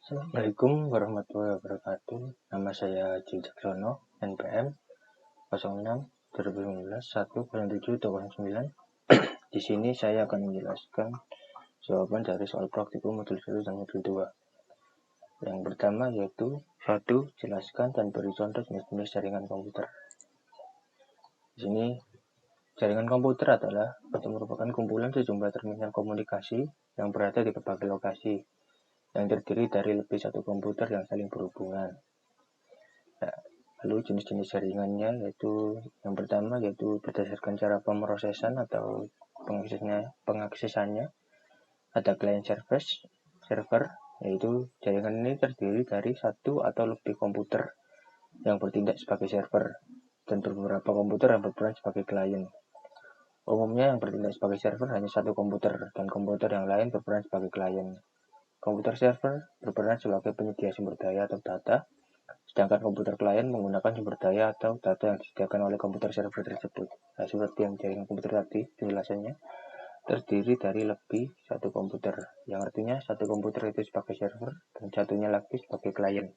Assalamualaikum warahmatullahi wabarakatuh. Nama saya Haji Caksono, NPM 06 2019 10709. Di sini saya akan menjelaskan jawaban dari soal praktikum modul 1 dan modul 2. Yang pertama yaitu 1. Jelaskan dan beri contoh jenis-jenis jaringan komputer. Di sini jaringan komputer adalah atau merupakan kumpulan sejumlah terminal komunikasi yang berada di berbagai lokasi, yang terdiri dari lebih satu komputer yang saling berhubungan. Nah, lalu jenis-jenis jaringannya yaitu yang pertama yaitu berdasarkan cara pemrosesan atau pengaksesannya. Ada client server, yaitu jaringan ini terdiri dari satu atau lebih komputer yang bertindak sebagai server dan beberapa komputer yang berperan sebagai klien. Umumnya yang bertindak sebagai server hanya satu komputer dan komputer yang lain berperan sebagai klien. Komputer server berperan sebagai penyedia sumber daya atau data, sedangkan komputer klien menggunakan sumber daya atau data yang disediakan oleh komputer server tersebut. Nah, seperti yang jaringan komputer tadi penjelasannya, terdiri dari lebih satu komputer, yang artinya satu komputer itu sebagai server dan satunya lagi sebagai klien.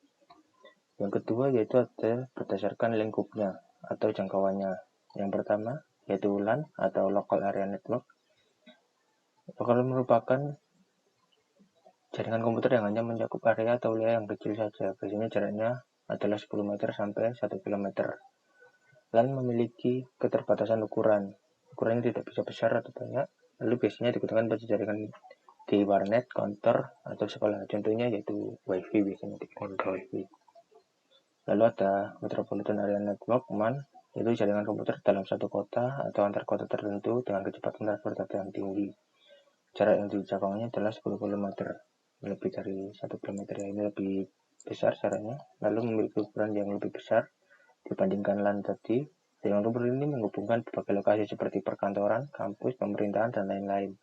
Yang kedua yaitu ada berdasarkan lingkupnya atau jangkauannya. Yang pertama yaitu LAN atau Local Area Network. Local merupakan jaringan komputer yang hanya mencakup area atau wilayah yang kecil saja. Biasanya jaraknya adalah 10 meter sampai 1 km. LAN memiliki keterbatasan ukuran. Ukurannya tidak bisa besar atau banyak. Lalu biasanya digunakan pada jaringan di warnet, kantor, atau sekolah. Contohnya yaitu WiFi, biasanya digunakan WiFi. Lalu ada Metropolitan Area Network, MAN, yaitu jaringan komputer dalam satu kota atau antar kota tertentu dengan kecepatan transfer data yang tinggi. Jarak yang dijangkaunya adalah 10 km. Lebih dari 1 km ya, ini lebih besar jaraknya. Lalu memiliki ukuran yang lebih besar dibandingkan LAN tadi. Jaringan komputer ini menghubungkan berbagai lokasi seperti perkantoran, kampus, pemerintahan, dan lain-lain.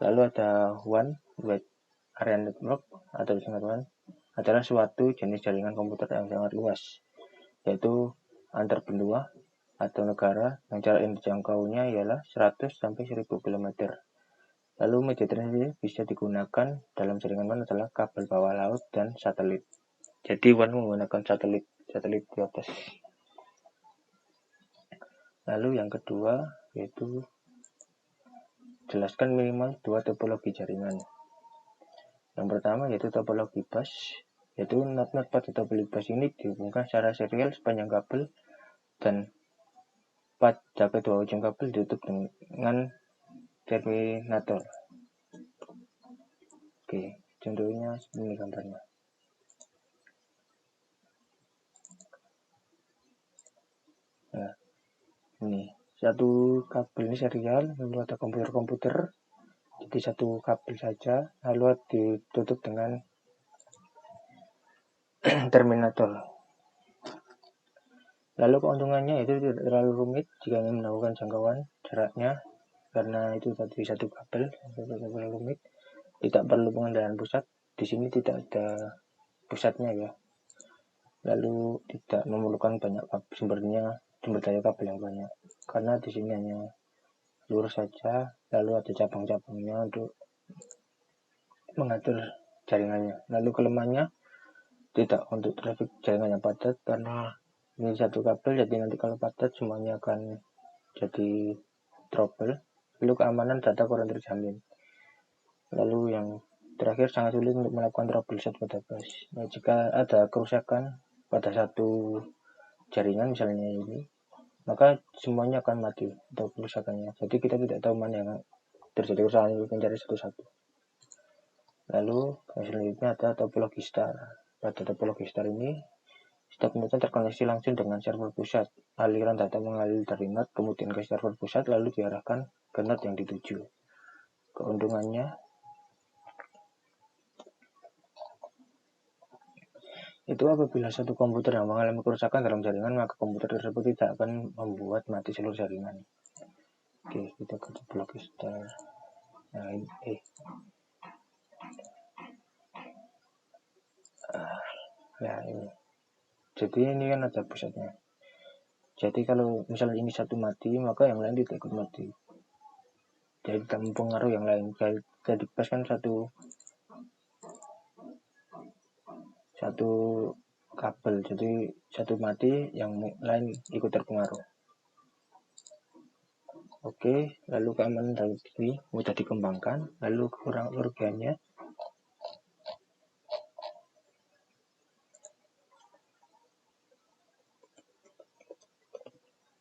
Lalu ada WAN, Wide Area Network, atau disingkat WAN, adalah suatu jenis jaringan komputer yang sangat luas, yaitu antar benua atau negara yang jarak yang dijangkaunya ialah 100 sampai 1000 km. Lalu media transmisi bisa digunakan dalam jaringan WAN adalah kabel bawah laut dan satelit. Jadi WAN menggunakan satelit di atas. Lalu yang kedua yaitu jelaskan minimal 2 topologi jaringan. Yang pertama yaitu topologi bus, yaitu not-not pada topologi bus ini dihubungkan secara serial sepanjang kabel dan pada kedua ujung kabel ditutup dengan terminator. Oke, contohnya ini gambarnya. Nah, ini satu kabel ini serial, lalu ada komputer, jadi satu kabel saja, lalu ditutup dengan terminator. Lalu keuntungannya itu tidak terlalu rumit jika ingin melakukan jangkauan jaraknya, karena itu tadi satu kabel, terlalu rumit. Tidak perlu pengendalian pusat, di sini tidak ada pusatnya ya. Lalu tidak memerlukan banyak sumber daya kabel yang banyak, karena di sini hanya lurus saja, lalu ada cabang-cabangnya untuk mengatur jaringannya. Lalu kelemahannya tidak untuk traffic jaringan yang padat, karena ini satu kabel, jadi nanti kalau padat semuanya akan jadi trouble. Lalu keamanan data kurang terjamin. Lalu yang terakhir sangat sulit untuk melakukan troubleshoot pada bus. Nah, jika ada kerusakan pada satu jaringan misalnya ini, maka semuanya akan mati atau kerusakannya. Jadi kita tidak tahu mana yang terjadi kerusakan, itu mencari satu-satu. Lalu yang selanjutnya ada topologi star. Pada topologi star ini, setiap node terkoneksi langsung dengan server pusat. Aliran data mengalir dari node kemudian ke server pusat lalu diarahkan ke node yang dituju. Keuntungannya itu apabila satu komputer yang mengalami kerusakan dalam jaringan, maka komputer tersebut tidak akan membuat mati seluruh jaringan. Oke, kita ke topologi star. Nah, ini ini. Jadi ini kan ada pusatnya. Jadi kalau misalnya ini satu mati, maka yang lain tidak ikut mati. Jadi tidak mempengaruhi yang lain. Jadi bus kan satu satu kabel, jadi satu mati yang lain ikut terpengaruh. Oke, lalu keamanan data ini mudah dikembangkan. Lalu kerugiannya,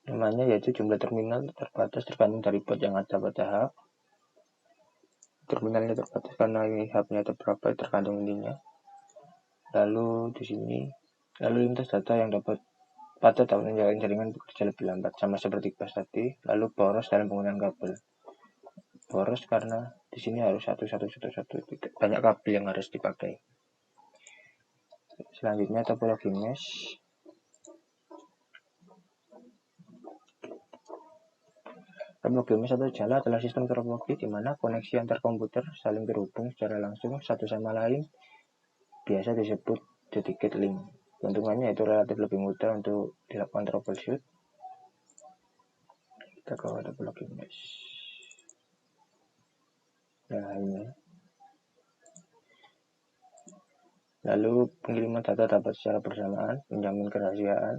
namanya yaitu jumlah terminal terbatas tergantung dari port yang ada pada hub. Terminalnya terbatas karena hubnya berapa tergantung intinya. Lalu di sini, lalu lintas data yang dapat pada tahun menjalankan jaringan bekerja lebih lambat, sama seperti pas tadi. Lalu boros dalam penggunaan kabel. Boros karena di sini harus satu, banyak kabel yang harus dipakai. Selanjutnya topologi mesh. Topologi mesh atau jala adalah sistem topologi di mana koneksi antar komputer saling terhubung secara langsung satu sama lain, biasa disebut dedicated link. Keuntungannya itu relatif lebih mudah untuk dilakukan troubleshoot. Kita ke topologi mesh. Nah, ini. Lalu pengiriman data dapat secara bersamaan, menjamin kerahasiaan,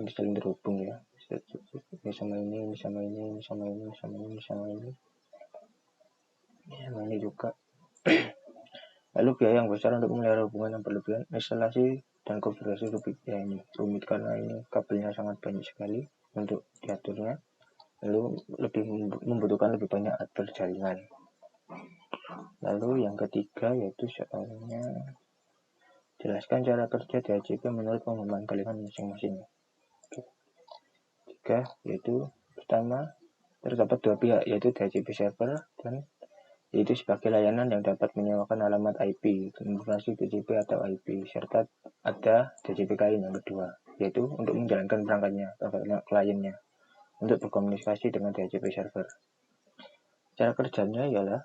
ini saling terhubung ya. Ini sama ini, ini sama ini, ini sama ini, ini sama ini, ini sama ini. Ini sama ini juga. Lalu biaya yang besar untuk memelihara hubungan yang berlebihan, instalasi dan konfigurasi lebih ya ini rumit karena ini kabelnya sangat banyak sekali untuk diaturnya. Lalu lebih membutuhkan lebih banyak atur jaringan. Lalu yang ketiga yaitu soalnya jelaskan cara kerja DHCP menurut pemahaman kalian masing-masing. Tiga yaitu pertama terdapat dua pihak yaitu DHCP server dan yaitu sebagai layanan yang dapat menyewakan alamat IP, informasi DHCP atau IP, serta ada DHCP klien yang kedua, yaitu untuk menjalankan perangkatnya, kliennya, untuk berkomunikasi dengan DHCP server. Cara kerjanya ialah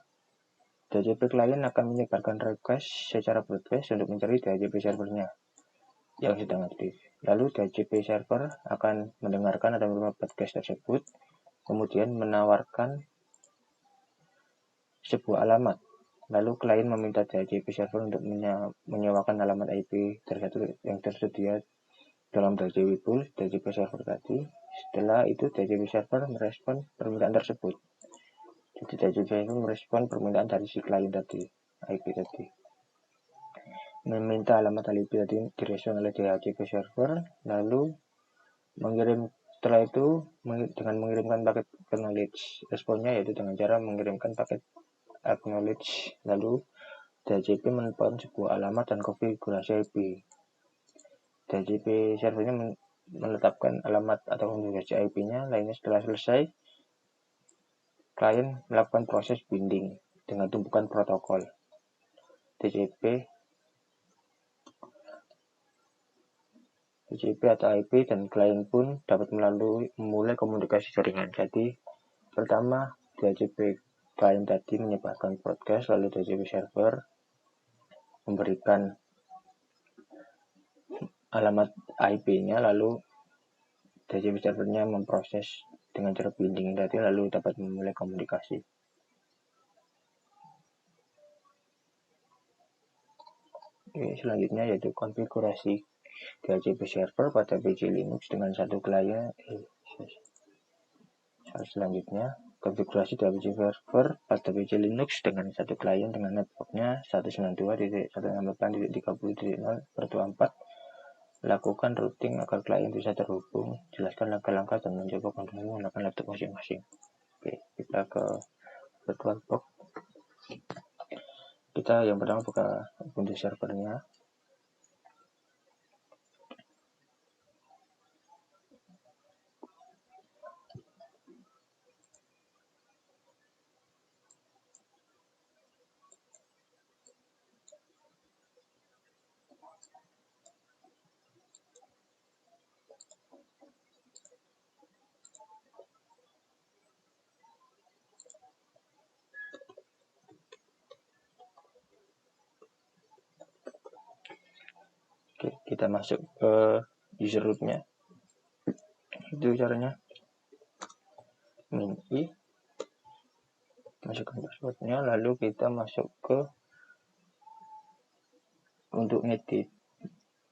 DHCP klien akan menyebarkan request secara broadcast untuk mencari DHCP servernya yang sedang aktif. Lalu DHCP server akan mendengarkan atau menerima broadcast tersebut, kemudian menawarkan sebuah alamat. Lalu klien meminta DHCP server untuk menyewakan alamat IP yang tersedia dalam DHCP pool DHCP server tadi. Setelah itu DHCP server merespon permintaan tersebut. Jadi DHCP server merespon permintaan dari si klien tadi, IP tadi. Meminta alamat IP tadi direspon oleh DHCP server, lalu setelah itu dengan mengirimkan paket acknowledge. Responnya yaitu dengan cara mengirimkan paket acknowledge, lalu DHCP menelpon sebuah alamat dan konfigurasi IP. DHCP servernya menetapkan alamat atau konfigurasi IP-nya. Lainnya setelah selesai, klien melakukan proses binding dengan tumpukan protokol DHCP atau IP, dan klien pun dapat memulai komunikasi jaringan. Jadi pertama DHCP klien tadi menyebarkan broadcast, lalu DHCP server memberikan alamat IP-nya, lalu DHCP servernya memproses dengan cara binding tadi, lalu dapat memulai komunikasi. Oke, selanjutnya yaitu konfigurasi DHCP server pada PC Linux dengan satu klien. Selanjutnya konfigurasi DHCP server pada PC Linux dengan satu klien dengan networknya 192.168.30.0/24. Lakukan routing agar klien bisa terhubung. Jelaskan langkah-langkah dan mencoba konfigurasi menggunakan laptop masing-masing. Oke, kita ke VirtualBox. Kita yang pertama buka Ubuntu servernya. Oke, kita masuk ke user root-nya. Itu caranya. Min-i, masukkan passwordnya, lalu kita masuk ke untuk ngedit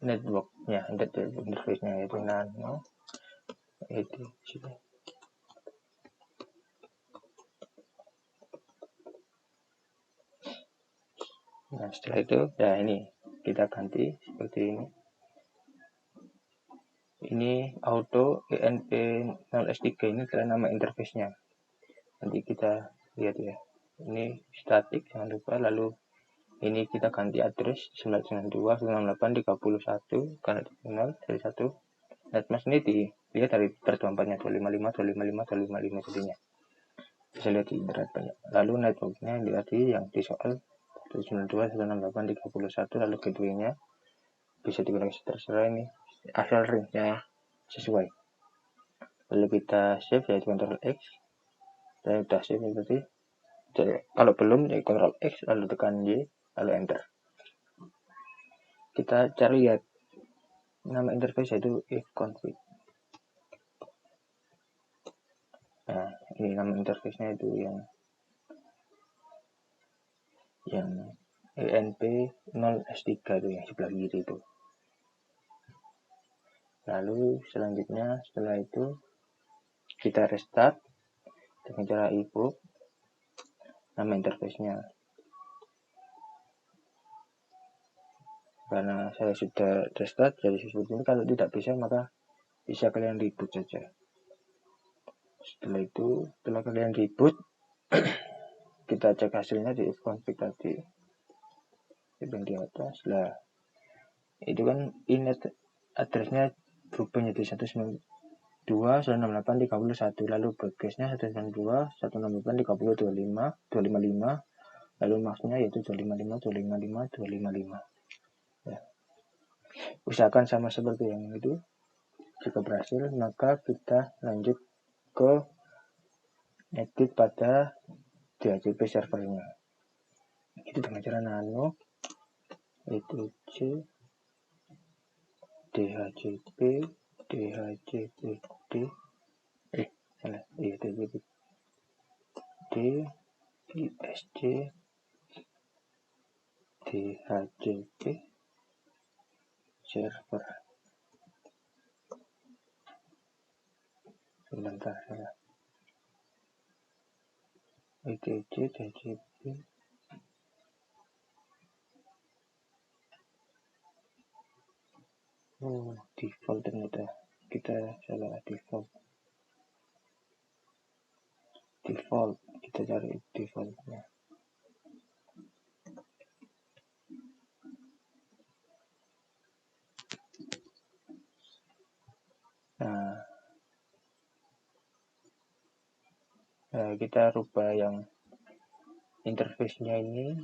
networknya, interface-nya yaitu nano edit. Nah setelah itu ya ini kita ganti seperti ini. Ini auto ENP0S3 ini adalah nama interface-nya. Nanti kita lihat ya. Ini static jangan lupa. Lalu ini kita ganti address 992.168.31 karena terminal dari 1. Netmask ini dilihat dari port 24-nya 255 jadinya. Bisa lihat di internet banyak. Lalu networknya yang di soal 192.168.31 lalu gateway-nya bisa digunakan terserah ini asal range-nya sesuai. Lalu kita save yaitu Ctrl X. Saya sudah save berarti. Jadi, kalau belum ya Ctrl X lalu tekan Y lalu enter. Kita cari lihat nama interface yaitu ifconfig. Nah, ini nama interface-nya itu yang ENP0S3 itu yang sebelah kiri itu. Lalu selanjutnya setelah itu kita restart dengan cara evoke nama interface-nya. Karena saya sudah restart jadi seperti ini, kalau tidak bisa maka bisa kalian reboot saja. Setelah kalian reboot kita cek hasilnya di ifconfig tadi yang di atas. Lah itu kan init addressnya berubah menjadi 192.168.31, lalu broadcastnya 192.168.30.255, lalu maksudnya yaitu 255.255.255. Ya. Usahakan sama seperti yang itu. Jika berhasil maka kita lanjut ke edit pada DHCP servernya. Itu dengan cara nano etc DHCP DHCP DISC DHCP server. Sebentar saya DHCP default ternyata kita salah default kita cari defaultnya. Nah, kita rubah yang interface-nya ini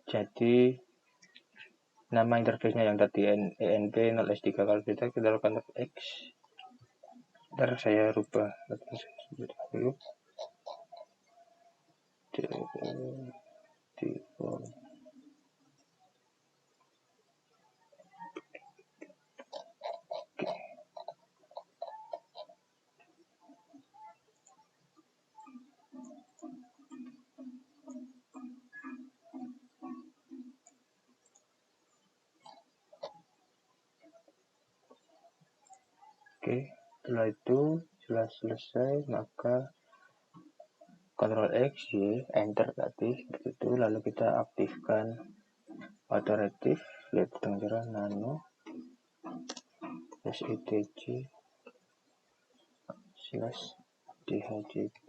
jadi nama interface-nya yang tadi ENP0S3. Kalau kita lakukan X, ntar saya rubah dulu default. Oke, setelah itu setelah selesai maka Ctrl X, Y, enter tadi seperti itu. Lalu kita aktifkan auto-retrieve lihat dengan cara nano setg / dhcp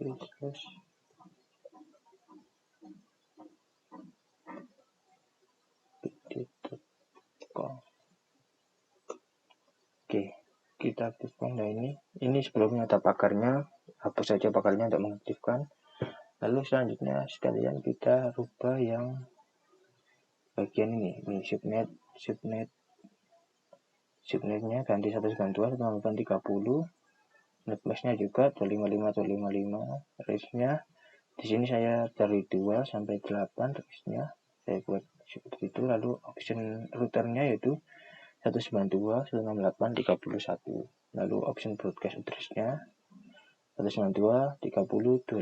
/pd.com. Oke, kita aktifkan. Nah ini sebelumnya ada pagarnya, hapus saja pagarnya untuk mengaktifkan. Lalu selanjutnya sekalian kita rubah yang bagian ini subnetnya ganti 192.168.30, netmasknya juga 255.255, range-nya di sini saya dari 2 sampai 8 range-nya saya buat seperti itu. Lalu option routernya yaitu 192.168.31, lalu option broadcast address-nya 192.30.255.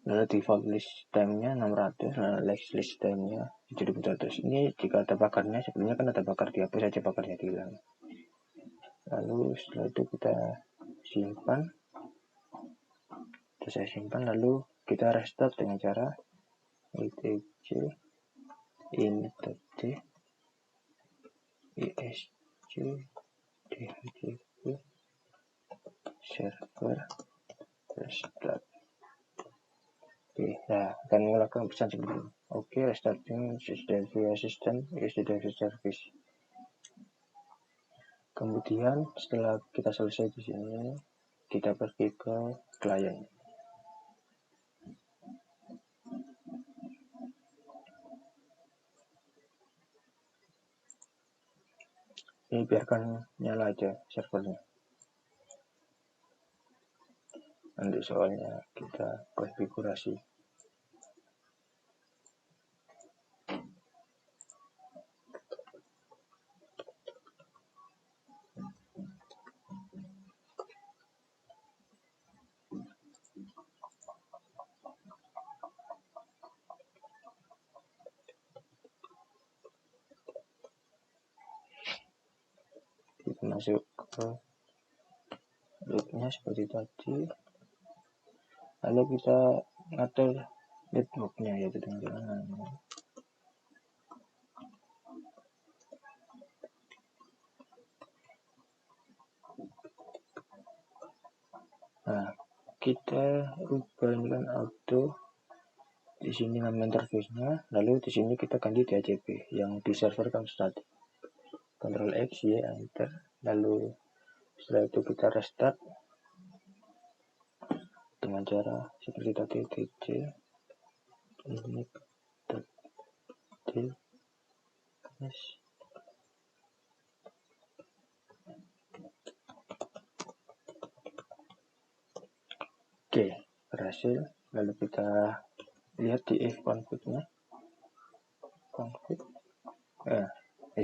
lalu default list time-nya 600, lalu list time-nya 7400. Ini jika ada bakarnya, sebelumnya kan ada bakar, dihapus saja bakarnya, hilang. Lalu setelah itu kita simpan, saya simpan, lalu kita restart dengan cara etc init.d isc dhcp server restart. Oke, nah akan melakukan pesan seperti ini. Oke, restarting via system is the service. Kemudian setelah kita selesai di sini, kita pergi ke klien. Ini biarkan nyala aja servernya. Nanti soalnya kita konfigurasi. Kita masuk ke loopnya seperti tadi. Lalu kita ngatur networknya, yaitu dengan nama. Nah, kita ubah ini kan auto. Di sini nama interface-nya, lalu di sini kita ganti DHCP yang di server kan static. Ctrl X, Y, enter. Lalu setelah itu kita restart dengan cara seperti tadi, tc init.d Oke, berhasil. Lalu kita lihat di if config-nya. Config.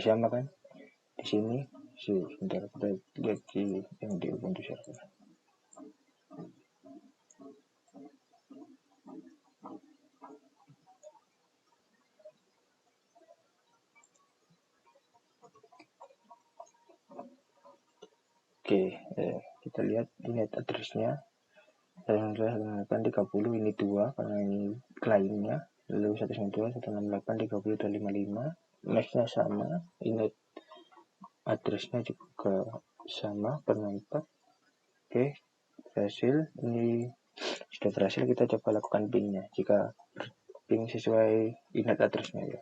Sama kan? Di sini sebentar kita lihat di yang di Ubuntu server. Oke, kita lihat init address-nya. Saya menggunakan 30, ini 2 karena ini kliennya. Lalu 192, 168, 30, 255. Mesh-nya sama, init address-nya juga sama, bermanfaat. Oke, berhasil. Ini sudah berhasil. Kita coba lakukan ping-nya. Jika ping sesuai init address-nya ya.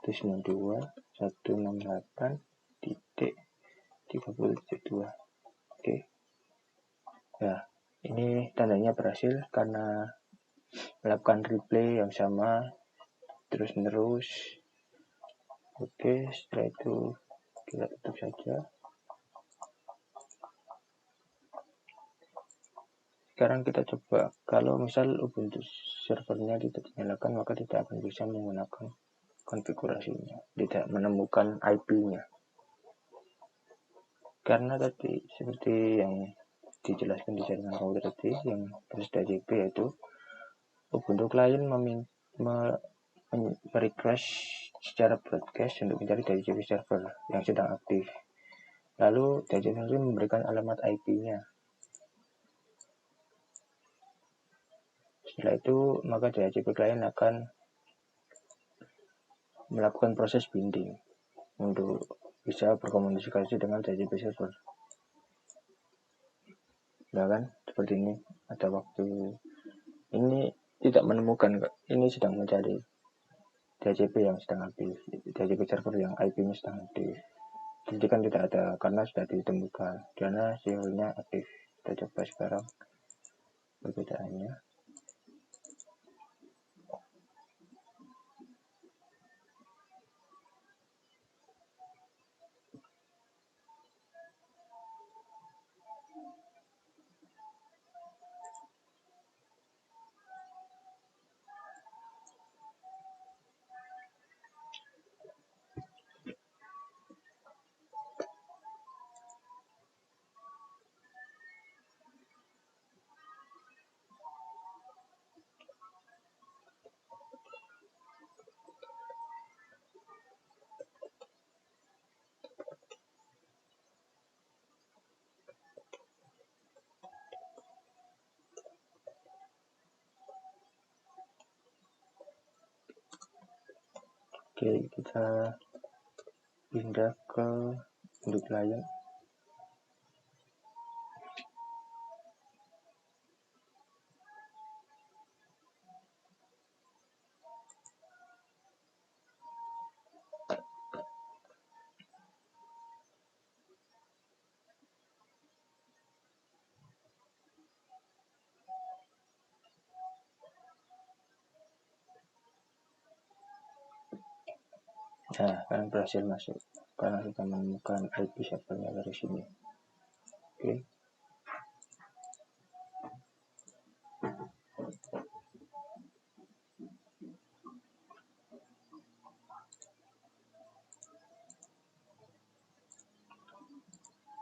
192, 168.30.2. Oke. Ya, ini tandanya berhasil karena melakukan replay yang sama terus menerus. Oke, setelah itu kita tutup saja. Sekarang kita coba, kalau misal Ubuntu servernya tidak dinyalakan, maka tidak akan bisa menggunakan konfigurasinya, tidak menemukan IP-nya. Karena tadi seperti yang dijelaskan di jaringan router tadi yang bersifat DHCP, yaitu Ubuntu client merequest secara broadcast untuk mencari DHCP server yang sedang aktif. Lalu DHCP server memberikan alamat IP-nya. Setelah itu maka DHCP client akan melakukan proses binding untuk bisa berkomunikasi dengan DHCP server. Nah kan seperti ini, ada waktu ini tidak menemukan, ini sedang mencari DHCP yang sedang aktif, DHCP server yang IP-nya sedang aktif. Jadi kan tidak ada karena sudah ditemukan karena sinyalnya aktif. Kita coba sekarang perbedaannya. Oke, kita pindah ke bentuk klien. Nah, kalian berhasil masuk karena kita menemukan IP servernya dari sini. Oke.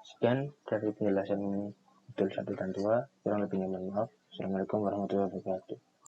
Sekian dari penjelasan modul 1 dan 2. Kurang lebihnya mohon maaf. Assalamualaikum warahmatullahi wabarakatuh.